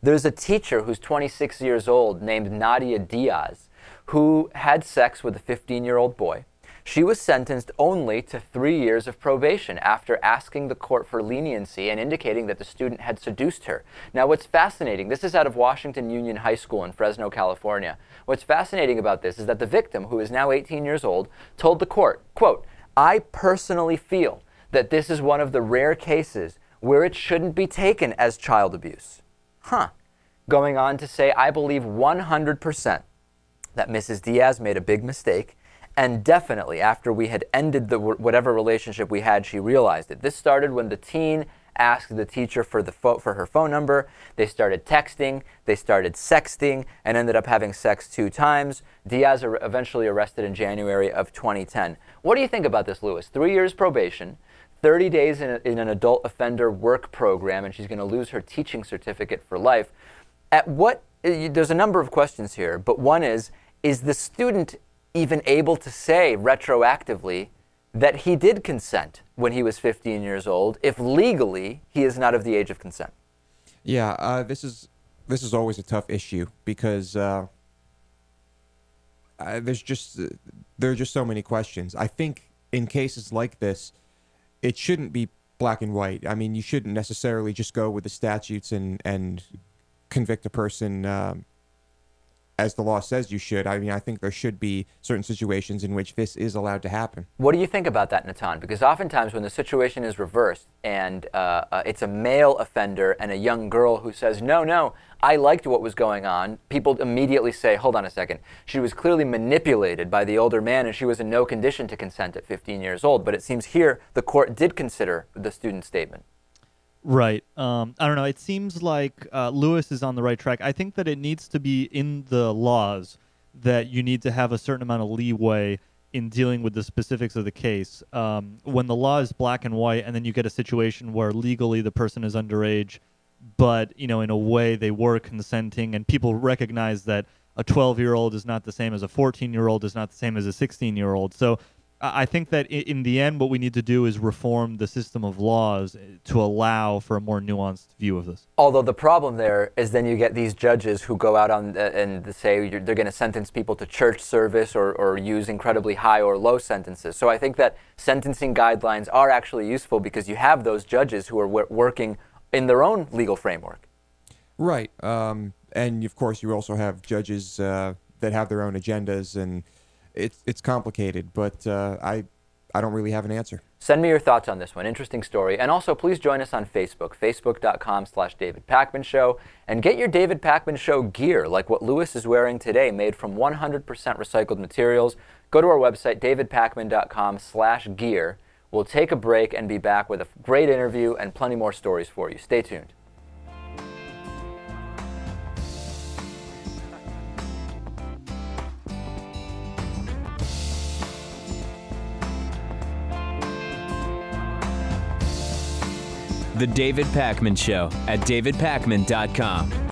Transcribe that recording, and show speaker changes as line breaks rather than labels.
There's a teacher who's 26 years old named Nadia Diaz who had sex with a 15-year-old boy. She was sentenced only to 3 years of probation after asking the court for leniency and indicating that the student had seduced her. Now, what's fascinating, this is out of Washington Union High School in Fresno, California. What's fascinating about this is that the victim, who is now 18 years old, told the court, quote, "I personally feel that this is one of the rare cases where it shouldn't be taken as child abuse." Going on to say, "I believe 100% that Mrs. Diaz made a big mistake, and definitely after we had ended whatever relationship we had, she realized it." This started when the teen asked the teacher for her phone number. They started texting, they started sexting, and ended up having sex 2 times. Diaz eventually arrested in January of 2010. What do you think about this, Lewis? 3 years probation, 30 days in an adult offender work program, and she's going to lose her teaching certificate for life. There's a number of questions here, but one is the student even able to say retroactively that he did consent when he was 15 years old if legally he is not of the age of consent?
Yeah, this is always a tough issue because there are just so many questions. I think in cases like this, it shouldn't be black and white. I mean, you shouldn't necessarily just go with the statutes and convict a person as the law says you should. I mean, I think there should be certain situations in which this is allowed to happen.
What do you think about that, Natan? Because oftentimes when the situation is reversed and it's a male offender and a young girl who says, no, I liked what was going on, people immediately say, hold on a second, she was clearly manipulated by the older man and she was in no condition to consent at 15 years old. But it seems here the court did consider the student's statement.
Right. I don't know. It seems like Lewis is on the right track. I think that it needs to be in the laws that you need to have a certain amount of leeway in dealing with the specifics of the case. When the law is black and white and then you get a situation where legally the person is underage, but, in a way they were consenting and people recognize that a 12-year-old is not the same as a 14-year-old is not the same as a 16-year-old. So I think that in the end, what we need to do is reform the system of laws to allow for a more nuanced view of this.
Although the problem there is then you get these judges who go out and say they're going to sentence people to church service or use incredibly high or low sentences. So I think that sentencing guidelines are actually useful because you have those judges who are working in their own legal framework.
Right. And, of course, you also have judges that have their own agendas, and it's complicated, but I don't really have an answer.
Send me your thoughts on this one. Interesting story. And also, please join us on Facebook, facebook.com/David Pakman Show, and get your David Pakman Show gear, like what Lewis is wearing today, made from 100% recycled materials. Go to our website, davidpakman.com/gear. We'll take a break and be back with a great interview and plenty more stories for you. Stay tuned.
The David Pakman Show at davidpakman.com.